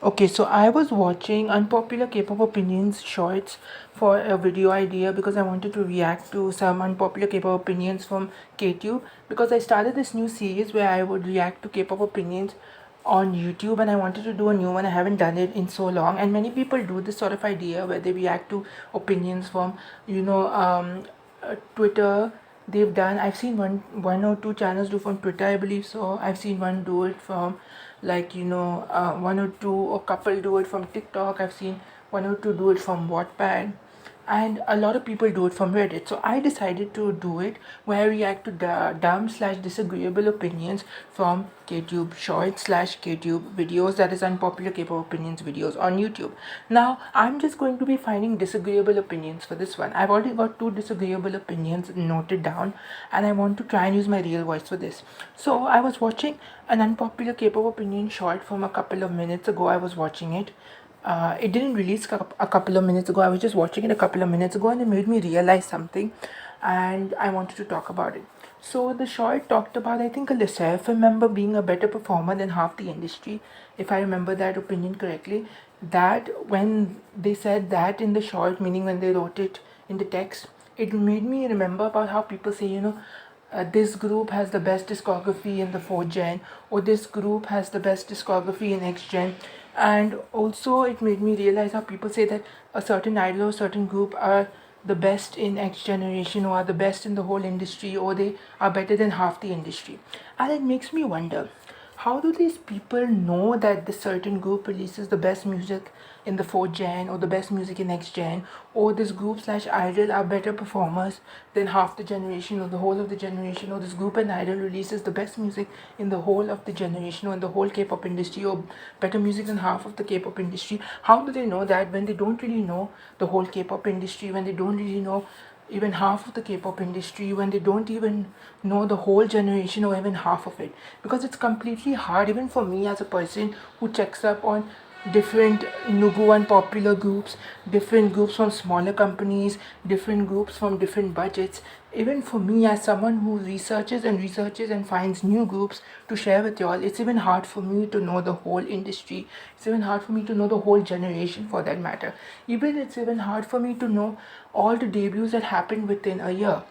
Okay, so I was watching unpopular K-pop opinions shorts for a video idea because I wanted to react to some unpopular K-pop opinions from KTube because I started this new series where I would react to K-pop opinions on YouTube, and I wanted to do a new one. I haven't done it in so long, and many people do this sort of idea where they react to opinions from Twitter. They've done, I've seen one or two channels do from Twitter, I believe. So I've seen one do it from one or two or couple do it from TikTok. I've seen one or two do it from Wattpad, and a lot of people do it from Reddit. So I decided to do it where I react to dumb slash disagreeable opinions from KTube shorts slash KTube videos, that is unpopular K-pop opinions videos on YouTube. Now I'm just going to be finding disagreeable opinions for this one. I've already got two disagreeable opinions noted down, and I want to try and use my real voice for this. So I was watching an unpopular K-pop opinion short from a couple of minutes ago. I was watching it. It didn't release a couple of minutes ago. I was just watching it a couple of minutes ago, and it made me realize something, and I wanted to talk about it. So the short talked about, I think, a Lysaif member being a better performer than half the industry, if I remember that opinion correctly. That when they said that in the short, meaning when they wrote it in the text, it made me remember about how people say, this group has the best discography in the 4th gen, or this group has the best discography in X gen. And also it made me realize how people say that a certain idol or certain group are the best in X generation, or are the best in the whole industry, or they are better than half the industry. And it makes me wonder, how do these people know that this certain group releases the best music in the 4th gen, or the best music in next gen, or this group slash idol are better performers than half the generation or the whole of the generation, or this group and idol releases the best music in the whole of the generation or in the whole K-pop industry, or better music than half of the K-pop industry? How do they know that when they don't really know the whole K-pop industry, when they don't really know even half of the K-pop industry, when they don't even know the whole generation or even half of it? Because it's completely hard, even for me as a person who checks up on different Nugu and popular groups, different groups from smaller companies, different groups from different budgets. Even for me, as someone who researches and finds new groups to share with y'all, it's even hard for me to know the whole industry. It's even hard for me to know the whole generation, for that matter. Even it's even hard for me to know all the debuts that happened within a year.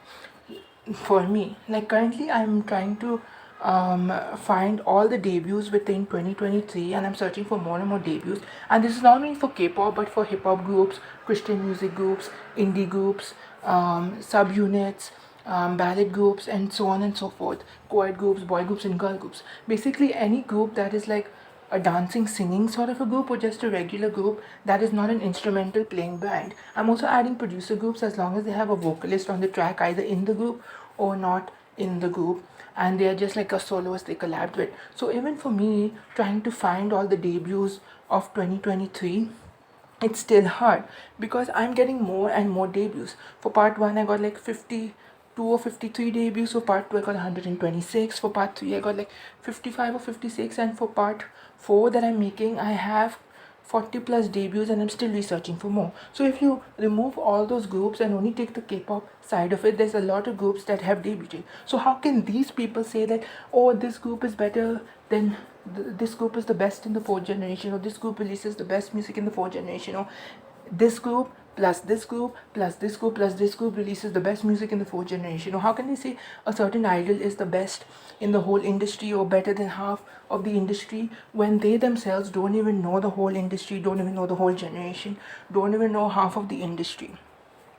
For me, like currently I'm trying to find all the debuts within 2023, and I'm searching for more and more debuts. And this is not only for K-pop but for hip-hop groups, Christian music groups, indie groups, subunits, ballad groups, and so on and so forth, co-ed groups, boy groups, and girl groups. Basically any group that is like a dancing singing sort of a group, or just a regular group that is not an instrumental playing band. I'm also adding producer groups as long as they have a vocalist on the track, either in the group or not in the group, and they are just like a soloist they collabed with. So even for me, trying to find all the debuts of 2023, it's still hard because I'm getting more and more debuts. For part 1 I got like 52 or 53 debuts. For part 2 I got 126. For part 3 I got like 55 or 56, and for part 4 that I'm making I have 40 plus debuts, and I'm still researching for more. So if you remove all those groups and only take the K-pop side of it, there's a lot of groups that have debuted. So how can these people say that, oh, this group is better than this group is the best in the 4th generation, or this group releases the best music in the 4th generation, or this group plus this group plus this group plus this group releases the best music in the 4th generation? Or how can they say a certain idol is the best in the whole industry or better than half of the industry, when they themselves don't even know the whole industry, don't even know the whole generation, don't even know half of the industry?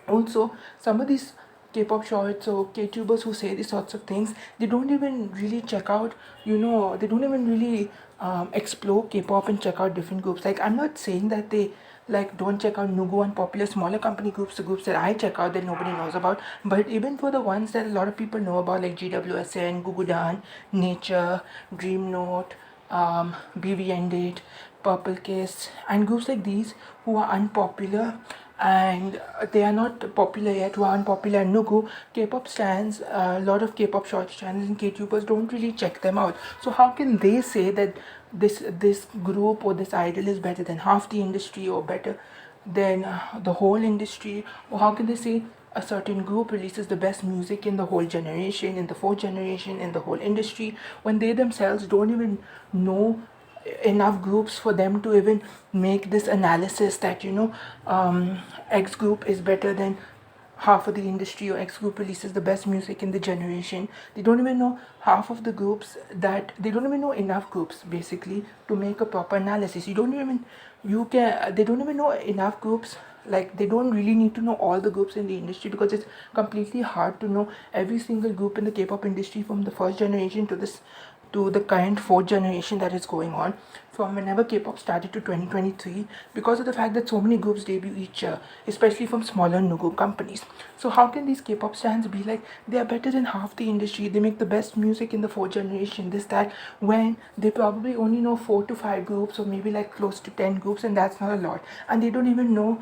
Also, some of these K-pop shorts or K-tubers who say these sorts of things, they don't even really check out, they don't even really explore K-pop and check out different groups. Like, I'm not saying that they like don't check out Nugu and popular smaller company groups, the groups that I check out that nobody knows about. But even for the ones that a lot of people know about, like GWSN, Gugudan, Nature, Dream Note, BV Ended, Purple Kiss, and groups like these who are unpopular and they are not popular yet, who are unpopular in Nugu, K-pop stands, a lot of K-pop short channels and K-tubers don't really check them out. So how can they say that this group or this idol is better than half the industry, or better than the whole industry? Or how can they say a certain group releases the best music in the whole generation, in the 4th generation, in the whole industry, when they themselves don't even know enough groups for them to even make this analysis that X group is better than half of the industry, or X group releases the best music in the generation. They don't even know half of the groups, that they don't even know enough groups basically to make a proper analysis. They don't even know enough groups. Like, they don't really need to know all the groups in the industry, because it's completely hard to know every single group in the K-pop industry from the first generation to the current fourth generation that is going on, from whenever K-pop started to 2023, because of the fact that so many groups debut each year, especially from smaller new companies. So how can these K-pop stars be like they are better than half the industry? They make the best music in the fourth generation, this that, when they probably only know 4 to 5 groups, or maybe like close to 10 groups, and that's not a lot. And they don't even know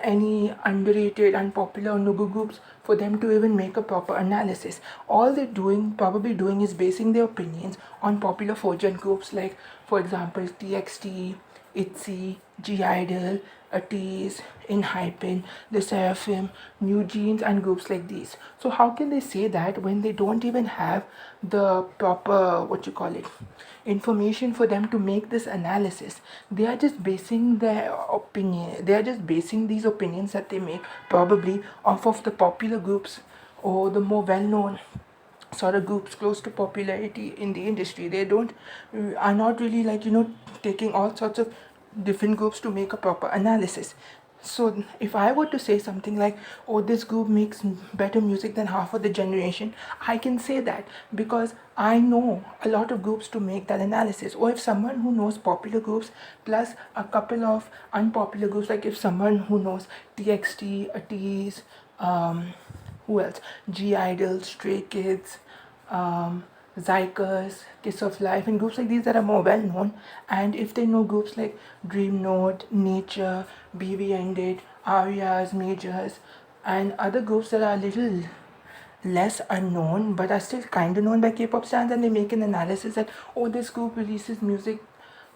any underrated, unpopular Nugu groups for them to even make a proper analysis. All they're probably doing, is basing their opinions on popular four-gen groups, like, for example, TXT, ITZY, G-Idol, ATEEZ, INHYPEN, The Seraphim, New Jeans, and groups like these. So how can they say that when they don't even have the proper, information for them to make this analysis? They are just basing their opinion. They are just basing these opinions that they make probably off of the popular groups, or the more well-known sort of groups close to popularity in the industry. They don't are not really, like, taking all sorts of different groups to make a proper analysis. So if I were to say something like, oh, this group makes better music than half of the generation, I can say that because I know a lot of groups to make that analysis. Or if someone who knows popular groups plus a couple of unpopular groups, like if someone who knows TXT, ATEEZ, who else? G Idol, Stray Kids, Zykus, Kiss of Life, and groups like these that are more well known. And if they know groups like Dream Note, Nature, BV Ended, Arias, Majors, and other groups that are a little less unknown but are still kind of known by K-pop fans, and they make an analysis that, oh, this group releases music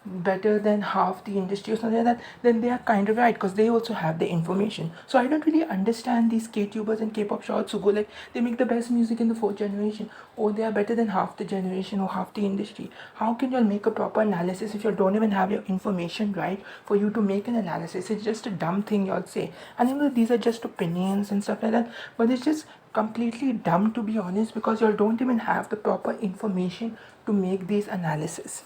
better than half the industry or something like that, then they are kind of right, because they also have the information. So I don't really understand these K-tubers and K-pop shorts who go like they make the best music in the fourth generation, or they are better than half the generation or half the industry. How can you all make a proper analysis if you don't even have your information right for you to make an analysis? It's just a dumb thing you'll say. And these are just opinions and stuff like that, but it's just completely dumb, to be honest, because you all don't even have the proper information to make these analysis.